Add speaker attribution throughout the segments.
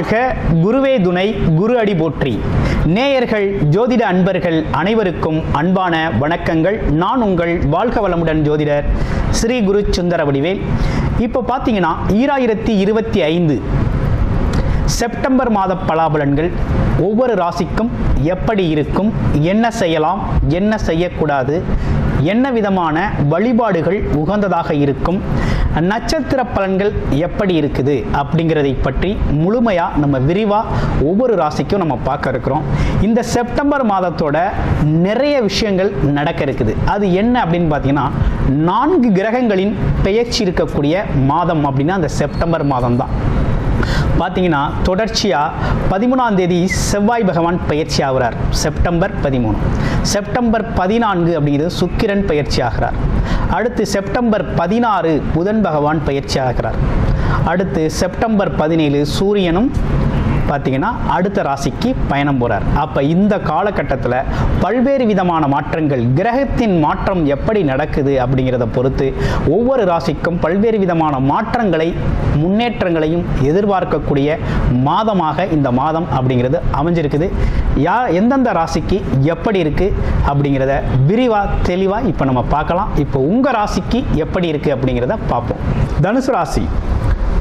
Speaker 1: வாழ்க, குருவே துணை, குரு அடி போற்றி. நேயர்கள், ஜோதிட அன்பர்கள் அனைவருக்கும் அன்பான வணக்கங்கள். நான் உங்கள் வாழ்க வளமுடன் ஜோதிடர் ஸ்ரீ குரு சுந்தர வடிவேல். இப்போ பார்த்தீங்கன்னா 2025 செப்டம்பர் மாத பலாபலன்கள் ஒவ்வொரு ராசிக்கும் எப்படி இருக்கும், என்ன செய்யலாம், என்ன செய்யக்கூடாது, என்ன விதமான வழிபாடுகள் உகந்ததாக இருக்கும், நட்சத்திர பலன்கள் எப்படி இருக்குது அப்படிங்கிறதை பற்றி முழுமையாக நம்ம விரிவாக ஒவ்வொரு ராசிக்கும் நம்ம பார்க்க இருக்கிறோம். இந்த செப்டம்பர் மாதத்தோட நிறைய விஷயங்கள் நடக்க இருக்குது. அது என்ன அப்படின்னு பார்த்தீங்கன்னா, 4 கிரகங்களின் பெயர்ச்சி இருக்கக்கூடிய மாதம் அப்படின்னா அந்த செப்டம்பர் மாதம் தான். பார்த்தீங்கன்னா தொடர்ச்சியாக 13ஆம் தேதி செவ்வாய் பகவான் பயிற்சி ஆகிறார், செப்டம்பர் 13. செப்டம்பர் 14 அப்படிங்கிறது சுக்கிரன் பயிற்சி ஆகிறார். அடுத்து செப்டம்பர் 16 புதன் பகவான் பயிற்சி ஆகிறார். அடுத்து செப்டம்பர் 17 சூரியனும் பார்த்தீங்கன்னா அடுத்த ராசிக்கு பயணம் போகிறார். அப்போ இந்த காலகட்டத்தில் பல்வேறு விதமான மாற்றங்கள், கிரகத்தின் மாற்றம் எப்படி நடக்குது அப்படிங்கிறத பொறுத்து ஒவ்வொரு ராசிக்கும் பல்வேறு விதமான மாற்றங்களை, முன்னேற்றங்களையும் எதிர்பார்க்கக்கூடிய மாதமாக இந்த மாதம் அப்படிங்கிறது அமைஞ்சிருக்குது. எந்தெந்த ராசிக்கு எப்படி இருக்குது அப்படிங்கிறத விரிவாக தெளிவாக இப்போ நம்ம பார்க்கலாம். இப்போ உங்கள் ராசிக்கு எப்படி இருக்குது அப்படிங்கிறத பார்ப்போம். தனுசு ராசி,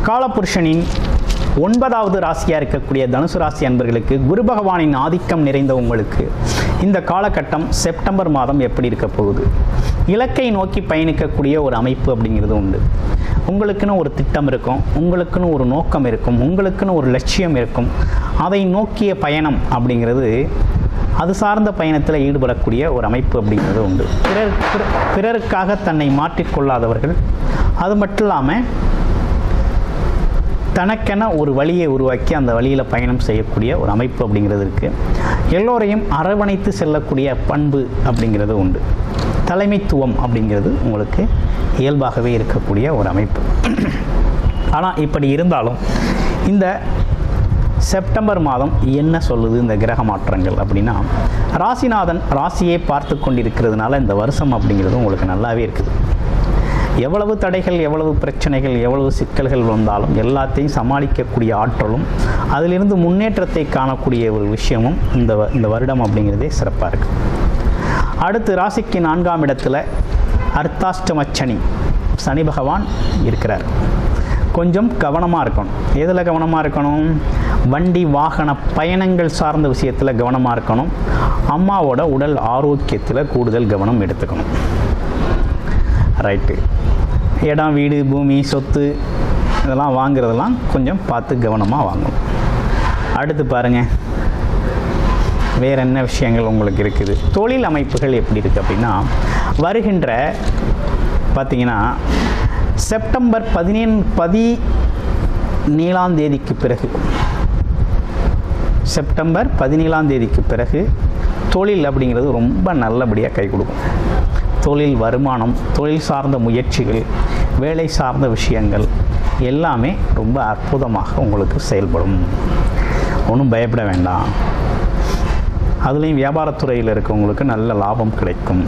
Speaker 1: காலபுருஷனின் 9வது ராசியாக இருக்கக்கூடிய தனுசு ராசி அன்பர்களுக்கு, குரு பகவானின் ஆதிக்கம் நிறைந்த உங்களுக்கு இந்த காலகட்டம் செப்டம்பர் மாதம் எப்படி இருக்க போகுது? இலக்கை நோக்கி பயணிக்கக்கூடிய ஒரு அமைப்பு அப்படிங்கிறது உண்டு. உங்களுக்குன்னு ஒரு திட்டம் இருக்கும், உங்களுக்குன்னு ஒரு நோக்கம் இருக்கும், உங்களுக்குன்னு ஒரு லட்சியம் இருக்கும். அதை நோக்கிய பயணம் அப்படிங்கிறது, அது சார்ந்த பயணத்தில் ஈடுபடக்கூடிய ஒரு அமைப்பு அப்படிங்கிறது உண்டு. பிறருக்காக தன்னை மாற்றிக்கொள்ளாதவர்கள், அது மட்டும் இல்லாமல் தனக்கென ஒரு வழியை உருவாக்கி அந்த வழியில் பயணம் செய்யக்கூடிய ஒரு அமைப்பு அப்படிங்கிறது இருக்குது. எல்லோரையும் அரவணைத்து செல்லக்கூடிய பண்பு அப்படிங்கிறது உண்டு. தலைமைத்துவம் அப்படிங்கிறது உங்களுக்கு இயல்பாகவே இருக்கக்கூடிய ஒரு அமைப்பு. ஆனால் இப்படி இருந்தாலும் இந்த செப்டம்பர் மாதம் என்ன சொல்லுது இந்த கிரக மாற்றங்கள் அப்படின்னா, ராசிநாதன் ராசியை பார்த்து கொண்டிருக்கிறதுனால இந்த வருஷம் அப்படிங்கிறது உங்களுக்கு நல்லாவே இருக்குது. எவ்வளவு தடைகள், எவ்வளவு பிரச்சனைகள், எவ்வளவு சிக்கல்கள் வந்தாலும் எல்லாத்தையும் சமாளிக்கக்கூடிய ஆற்றலும், அதிலிருந்து முன்னேற்றத்தை காணக்கூடிய ஒரு விஷயமும் இந்த வருடம் அப்படிங்கிறதே சிறப்பாக இருக்குது. அடுத்து ராசிக்கு 4ஆம் இடத்துல அர்த்தாஷ்டம சனி பகவான் இருக்கிறார். கொஞ்சம் கவனமாக இருக்கணும். எதில் கவனமாக இருக்கணும்? வண்டி வாகன பயணங்கள் சார்ந்த விஷயத்தில் கவனமாக இருக்கணும். அம்மாவோட உடல் ஆரோக்கியத்தில் கூடுதல் கவனம் எடுத்துக்கணும். ரைட்டு. இடம், வீடு, பூமி, சொத்து இதெல்லாம் வாங்குறதெல்லாம் கொஞ்சம் பார்த்து கவனமாக வாங்கணும். அடுத்து பாருங்கள், வேறு என்ன விஷயங்கள் உங்களுக்கு இருக்குது? தொழில் அமைப்புகள் எப்படி இருக்குது அப்படின்னா, வருகின்ற பார்த்திங்கன்னா செப்டம்பர் 17ஆம் தேதிக்கு பிறகு, செப்டம்பர் 17ஆம் தேதிக்கு பிறகு தொழில் அப்படிங்கிறது ரொம்ப நல்லபடியாக கை கொடுக்கும். தொழில் வருமானம், தொழில் சார்ந்த முயற்சிகள், வேலை சார்ந்த விஷயங்கள் எல்லாமே ரொம்ப அற்புதமாக உங்களுக்கு செயல்படும். ஒன்றும் பயப்பட வேண்டாம். அதுலேயும் வியாபாரத்துறையில் இருக்கவங்களுக்கு நல்ல லாபம் கிடைக்கும்.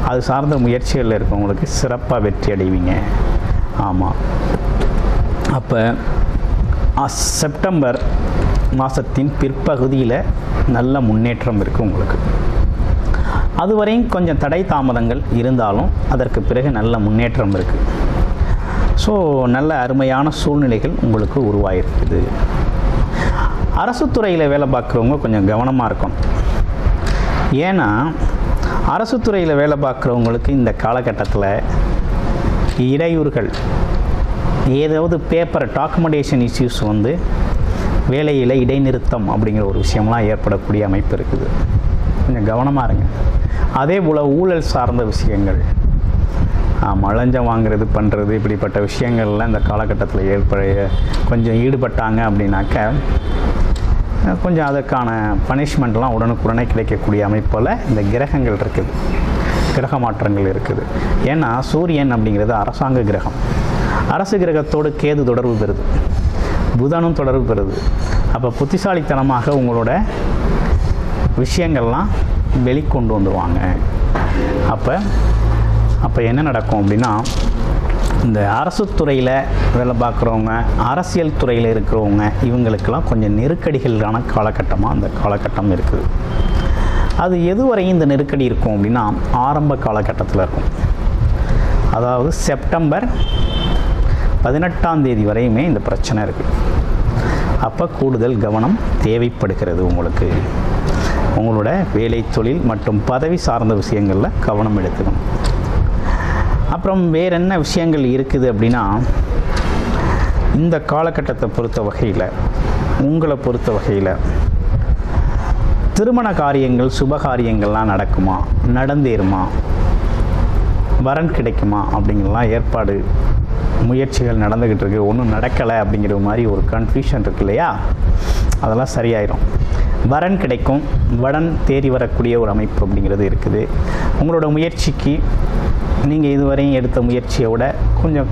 Speaker 1: அது சார்ந்த முயற்சிகளில் இருக்கவங்களுக்கு சிறப்பாக வெற்றி அடைவீங்க. ஆமாம். அப்போ செப்டம்பர் மாதத்தின் பிற்பகுதியில் நல்ல முன்னேற்றம் இருக்குது உங்களுக்கு. அதுவரையும் கொஞ்சம் தடை தாமதங்கள் இருந்தாலும் அதற்கு பிறகு நல்ல முன்னேற்றம் இருக்குது. ஸோ நல்ல அருமையான சூழ்நிலைகள் உங்களுக்கு உருவாகிருக்குது. அரசு துறையில் வேலை பார்க்குறவங்க கொஞ்சம் கவனமாக இருக்கணும். ஏன்னா அரசு துறையில் வேலை பார்க்குறவங்களுக்கு இந்த காலகட்டத்தில் இடையூறுகள், ஏதாவது பேப்பர் டாக்குமெண்டேஷன் இஷ்யூஸ் வந்து வேலையில் இடைநிறுத்தம் அப்படிங்கிற ஒரு விஷயம்லாம் ஏற்படக்கூடிய அமைப்பு இருக்குது. கொஞ்சம் கவனமாக இருங்க. அதே போல் ஊழல் சார்ந்த விஷயங்கள், லஞ்சம் வாங்குறது, பண்ணுறது, இப்படிப்பட்ட விஷயங்கள்லாம் இந்த காலகட்டத்தில் கொஞ்சம் ஈடுபட்டாங்க அப்படின்னாக்க கொஞ்சம் அதுக்கான பனிஷ்மெண்ட்லாம் உடனுக்குடனே கிடைக்கக்கூடிய அமைப்பில் இந்த கிரகங்கள் இருக்குது, கிரக மாற்றங்கள் இருக்குது. ஏன்னா சூரியன் அப்படிங்கிறது அரசாங்க கிரகம். அரசு கிரகத்தோடு கேது தொடர்பு பெறுது, புதனும் தொடர்பு பெறுது. அப்போ புத்திசாலித்தனமாக உங்களோட விஷயங்கள்லாம் வெளிக்கொண்டு வந்துடுவாங்க. அப்போ என்ன நடக்கும் அப்படின்னா, இந்த அரசு துறையில் வேலை பார்க்குறவங்க, அரசியல் துறையில் இருக்கிறவங்க, இவங்களுக்கெல்லாம் கொஞ்சம் நெருக்கடிகளான காலகட்டமாக அந்த காலகட்டம் இருக்குது. அது எதுவரையும் இந்த நெருக்கடி இருக்கும் அப்படின்னா, ஆரம்ப காலகட்டத்தில் இருக்கும். அதாவது செப்டம்பர் 18ஆம் தேதி வரையுமே இந்த பிரச்சனை இருக்குது. அப்போ கூடுதல் கவனம் தேவைப்படுகிறது. உங்களோட வேலை, தொழில் மற்றும் பதவி சார்ந்த விஷயங்களில் கவனம் எடுத்துக்கணும். அப்புறம் வேறு என்ன விஷயங்கள் இருக்குது அப்படின்னா, இந்த காலகட்டத்தை பொறுத்த வகையில், உங்களை பொறுத்த வகையில் திருமண காரியங்கள், சுபகாரியங்கள்லாம் நடக்குமா, நடந்தேறுமா, வரன் கிடைக்குமா அப்படிங்கிறலாம் ஏற்பாடு முயற்சிகள் நடந்துக்கிட்டு இருக்குது. ஒன்றும் நடக்கலை அப்படிங்கிற மாதிரி ஒரு கன்ஃபியூஷன் இருக்கு இல்லையா, அதெல்லாம் சரியாயிடும். வரன் கிடைக்கும், வரன் தேடி வரக்கூடிய ஒரு அமைப்பு அப்படிங்கிறது இருக்குது. உங்களோட முயற்சிக்கு, நீங்கள் இதுவரையும் எடுத்த முயற்சியை விட கொஞ்சம்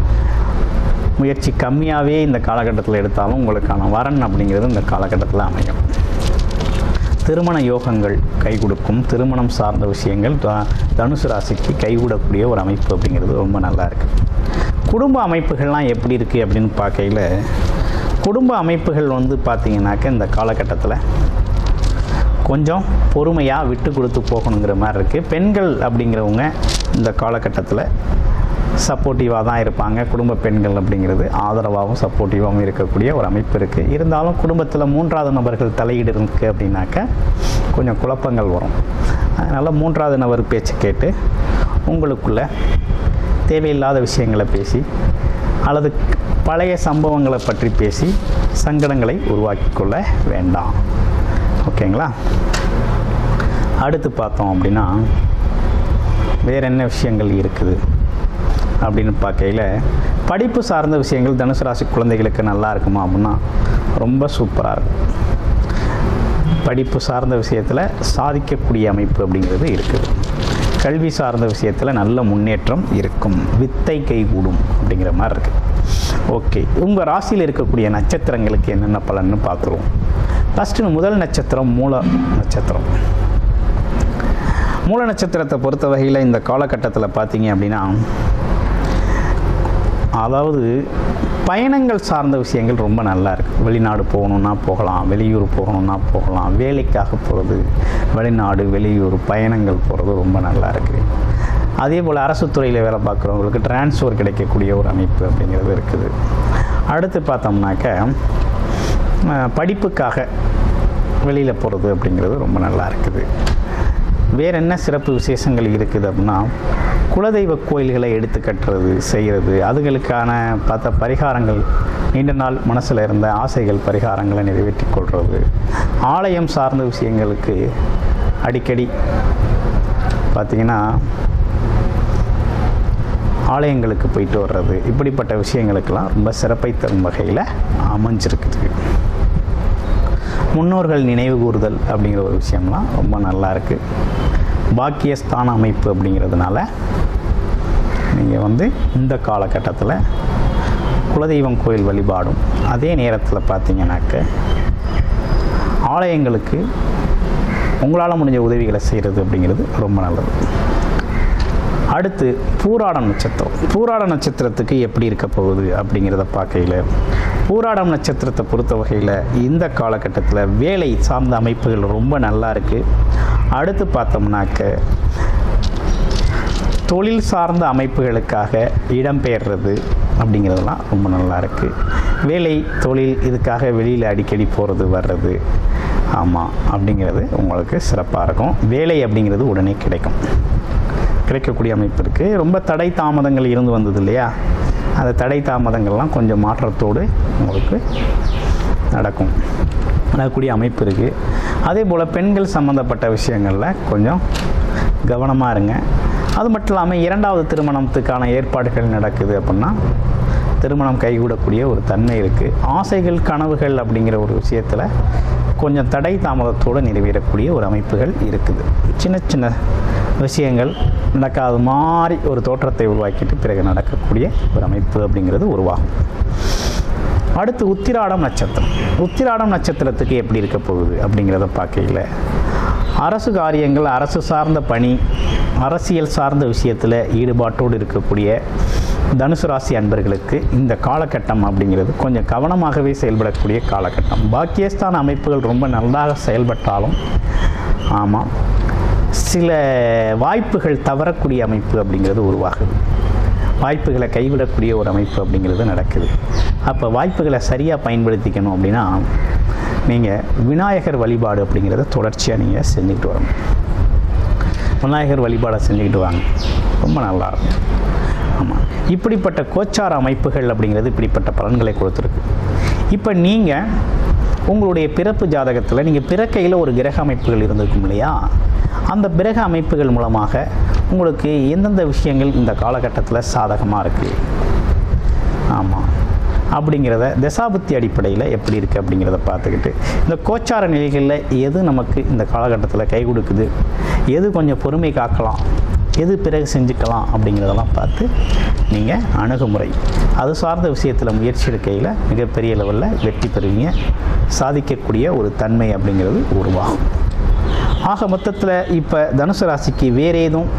Speaker 1: முயற்சி கம்மியாகவே இந்த காலகட்டத்தில் எடுத்தாலும் உங்களுக்கான வரன் அப்படிங்கிறது இந்த காலகட்டத்தில் அமையும். திருமண யோகங்கள் கை கொடுக்கும். திருமணம் சார்ந்த விஷயங்கள் தனுசு ராசிக்கு கைகூடக்கூடிய ஒரு அமைப்பு அப்படிங்கிறது ரொம்ப நல்லா இருக்குது. குடும்ப அமைப்புகள்லாம் எப்படி இருக்குது அப்படின்னு பார்க்கையில், குடும்ப அமைப்புகள் பார்த்திங்கனாக்க இந்த காலகட்டத்தில் கொஞ்சம் பொறுமையாக விட்டு கொடுத்து போகணுங்கிற மாதிரி இருக்குது. பெண்கள் அப்படிங்கிறவங்க இந்த காலகட்டத்தில் சப்போர்ட்டிவாக தான் இருப்பாங்க. குடும்ப பெண்கள் அப்படிங்கிறது ஆதரவாகவும் சப்போர்ட்டிவாகவும் இருக்கக்கூடிய ஒரு அமைப்பு இருக்குது. இருந்தாலும் குடும்பத்தில் 3வது நபர்கள் தலையீடு இருக்குது அப்படின்னாக்க கொஞ்சம் குழப்பங்கள் வரும். அதனால் 3வது நபர் பேச்சு கேட்டு உங்களுக்குள்ள தேவையில்லாத விஷயங்களை பேசி அல்லது பழைய சம்பவங்களை பற்றி பேசி சங்கடங்களை உருவாக்கி கொள்ள வேண்டாம். ஓகேங்களா? அடுத்து பார்த்தோம் அப்படின்னா வேறு என்ன விஷயங்கள் இருக்குது அப்படின்னு பார்க்கையில், படிப்பு சார்ந்த விஷயங்கள் தனுசு ராசி குழந்தைகளுக்கு நல்லா இருக்குமா அப்படின்னா ரொம்ப சூப்பராக இருக்கும். படிப்பு சார்ந்த விஷயத்தில் சாதிக்கக்கூடிய அமைப்பு அப்படிங்கிறது இருக்குது. கல்வி சார்ந்த விஷயத்தில் நல்ல முன்னேற்றம் இருக்கும். வித்தை கைகூடும் அப்படிங்கிற மாதிரி இருக்குது. ஓகே, உங்கள் ராசியில் இருக்கக்கூடிய நட்சத்திரங்களுக்கு என்னென்ன பலன்னு பார்த்துருவோம். ஃபஸ்ட்டு முதல் நட்சத்திரம் மூல நட்சத்திரம். மூல நட்சத்திரத்தை பொறுத்த வகையில் இந்த காலகட்டத்தில் பார்த்தீங்க அப்படின்னா, அதாவது பயணங்கள் சார்ந்த விஷயங்கள் ரொம்ப நல்லா இருக்குது. வெளிநாடு போகணுன்னா போகலாம், வெளியூர் போகணுன்னா போகலாம். வேலைக்காக போகிறது, வெளிநாடு வெளியூர் பயணங்கள் போகிறது ரொம்ப நல்லா இருக்குது. அதே போல் அரசு துறையில் வேலை பார்க்குறவங்களுக்கு டிரான்ஸ்ஃபர் கிடைக்கக்கூடிய ஒரு அமைப்பு அப்படிங்கிறது இருக்குது. அடுத்து பார்த்தோம்னாக்க படிப்புக்காக வெளியில் போகிறது அப்படிங்கிறது ரொம்ப நல்லா இருக்குது. வேறு என்ன சிறப்பு விசேஷங்கள் இருக்குது அப்படின்னா, குலதெய்வ கோயில்களை எடுத்து கட்டுறது, செய்கிறது, அதுகளுக்கான பரிகாரங்கள், நீண்ட நாள் மனசில் இருந்த ஆசைகள் பரிகாரங்களை நிறைவேற்றி கொள்வது, ஆலயம் சார்ந்த விஷயங்களுக்கு அடிக்கடி பார்த்திங்கன்னா ஆலயங்களுக்கு போயிட்டு வர்றது, இப்படிப்பட்ட விஷயங்களுக்கெல்லாம் ரொம்ப சிறப்பை தரும் வகையில் அமைஞ்சிருக்குது. முன்னோர்கள் நினைவு கூறுதல் அப்படிங்கிற ஒரு விஷயம்லாம் ரொம்ப நல்லா இருக்குது. பாக்கியஸ்தான அமைப்பு அப்படிங்கிறதுனால நீங்கள் இந்த காலகட்டத்தில் குலதெய்வம் கோயில் வழிபாடும், அதே நேரத்தில் பார்த்தீங்கன்னாக்க ஆலயங்களுக்கு உங்களால் முடிஞ்ச உதவிகளை செய்கிறது அப்படிங்கிறது ரொம்ப நல்லது. அடுத்து பூராடம் நட்சத்திரம். பூராடம் நட்சத்திரத்துக்கு எப்படி இருக்க போகுது அப்படிங்கிறத பார்க்கையில், பூராடம் நட்சத்திரத்தை பொறுத்த வகையில் இந்த காலகட்டத்தில் வேலை சார்ந்த அமைப்புகள் ரொம்ப நல்லா இருக்குது. அடுத்து பார்த்தோம்னாக்க தொழில் சார்ந்த அமைப்புகளுக்காக இடம்பெயர்றது அப்படிங்கிறதெல்லாம் ரொம்ப நல்லா இருக்குது. வேலை, தொழில், இதுக்காக வெளியில் அடிக்கடி போகிறது வர்றது, ஆமாம், அப்படிங்கிறது உங்களுக்கு சிறப்பாக இருக்கும். வேலை அப்படிங்கிறது உடனே கிடைக்கக்கூடிய அமைப்பு இருக்குது. ரொம்ப தடை தாமதங்கள் இருந்து வந்தது இல்லையா, அந்த தடை தாமதங்கள்லாம் கொஞ்சம் மாற்றத்தோடு உங்களுக்கு நடக்கக்கூடிய அமைப்பு இருக்குது. அதே போல் பெண்கள் சம்மந்தப்பட்ட விஷயங்களில் கொஞ்சம் கவனமாக இருங்க. அது மட்டும் இல்லாமல் 2வது திருமணத்துக்கான ஏற்பாடுகள் நடக்குது அப்படின்னா திருமணம் கைகூடக்கூடிய ஒரு தன்மை இருக்குது. ஆசைகள், கனவுகள் அப்படிங்கிற ஒரு விஷயத்தில் கொஞ்சம் தடை தாமதத்தோடு நிறைவேறக்கூடிய ஒரு அமைப்புகள் இருக்குது. சின்ன சின்ன விஷயங்கள் நடக்காத மாதிரி ஒரு தோற்றத்தை உருவாக்கிட்டு பிறகு நடக்கக்கூடிய ஒரு அமைப்பு அப்படிங்கிறது உருவாகும். அடுத்து உத்திராடம் நட்சத்திரம். உத்திராடம் நட்சத்திரத்துக்கு எப்படி இருக்க போகுது அப்படிங்கிறத பார்க்கையில், அரசு காரியங்கள், அரசு சார்ந்த பணி, அரசியல் சார்ந்த விஷயத்தில் ஈடுபாட்டோடு இருக்கக்கூடிய தனுசு ராசி அன்பர்களுக்கு இந்த காலகட்டம் அப்படிங்கிறது கொஞ்சம் கவனமாகவே செயல்படக்கூடிய காலகட்டம். பாக்கியஸ்தான அமைப்புகள் ரொம்ப நல்லாக செயல்பட்டாலும் ஆமாம், சில வாய்ப்புகள் தவறக்கூடிய அமைப்பு அப்படிங்கிறது உருவாகுது. வாய்ப்புகளை கைவிடக்கூடிய ஒரு அமைப்பு அப்படிங்கிறது நடக்குது. அப்போ வாய்ப்புகளை சரியாக பயன்படுத்திக்கணும் அப்படின்னா நீங்கள் விநாயகர் வழிபாடு அப்படிங்கிறத தொடர்ச்சியாக நீங்கள் செஞ்சுக்கிட்டு வரணும். விநாயகர் வழிபாடை செஞ்சுக்கிட்டு வாங்க, ரொம்ப நல்லாயிருக்கும். ஆமாம், இப்படிப்பட்ட கோச்சார அமைப்புகள் அப்படிங்கிறது இப்படிப்பட்ட பலன்களை கொடுத்துருக்கு. இப்போ நீங்கள் உங்களுடைய பிறப்பு ஜாதகத்தில் நீங்கள் பிறக்கையில் ஒரு கிரக அமைப்புகள் இருந்திருக்கும் இல்லையா, அந்த கிரக அமைப்புகள் மூலமாக உங்களுக்கு எந்தெந்த விஷயங்கள் இந்த காலகட்டத்தில் சாதகமாக இருக்குது ஆமாம் அப்படிங்கிறத தசாபுத்தி அடிப்படையில் எப்படி இருக்குது அப்படிங்கிறத பார்த்துக்கிட்டு இந்த கோச்சார நிலைகளில் எது நமக்கு இந்த காலகட்டத்தில் கை கொடுக்குது, எது கொஞ்சம் பொறுமை காக்கலாம், எது பிறகு செஞ்சுக்கலாம் அப்படிங்கிறதெல்லாம் பார்த்து நீங்கள் அணுகுமுறை அது சார்ந்த விஷயத்தில் முயற்சி எடுக்கையில் மிகப்பெரிய லெவலில் வெற்றி பெறுவீங்க. சாதிக்கக்கூடிய ஒரு தன்மை அப்படிங்கிறது உருவாகும். ஆக மொத்தத்தில் இப்போ தனுசு ராசிக்கு வேறு ஏதும்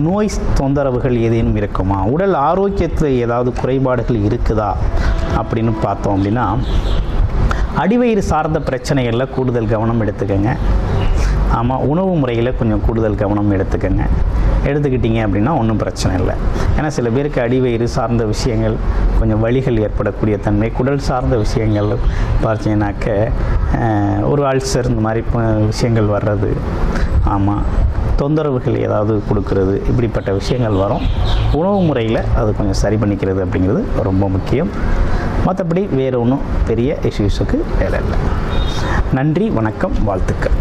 Speaker 1: நோய் தொந்தரவுகள் ஏதேனும் இருக்குமா, உடல் ஆரோக்கியத்தில் ஏதாவது குறைபாடுகள் இருக்குதா அப்படின்னு பார்த்தோம் அப்படின்னா அடிவயிறு சார்ந்த பிரச்சனைகளில் கூடுதல் கவனம் எடுத்துக்கங்க. ஆமாம், உணவு முறையில் கொஞ்சம் கூடுதல் கவனம் எடுத்துக்கிட்டீங்க அப்படின்னா ஒன்றும் பிரச்சனை இல்லை. ஏன்னா சில பேருக்கு அடிவயிறு சார்ந்த விஷயங்கள் கொஞ்சம் வலிகள் ஏற்படக்கூடிய தன்மை, குடல் சார்ந்த விஷயங்கள் பார்த்தீங்கன்னாக்க ஒரு அல்சர் இந்த மாதிரி விஷயங்கள் வர்றது, ஆமாம் தொந்தரவுகள் ஏதாவது கொடுக்கறது, இப்படிப்பட்ட விஷயங்கள் வரும். உணவு முறையில் அது கொஞ்சம் சரி பண்ணிக்கிறது அப்படிங்கிறது ரொம்ப முக்கியம். மற்றபடி வேறு ஒன்றும் பெரிய இஷ்யூஸுக்கு வேலை இல்லை. நன்றி, வணக்கம், வாழ்த்துக்கள்.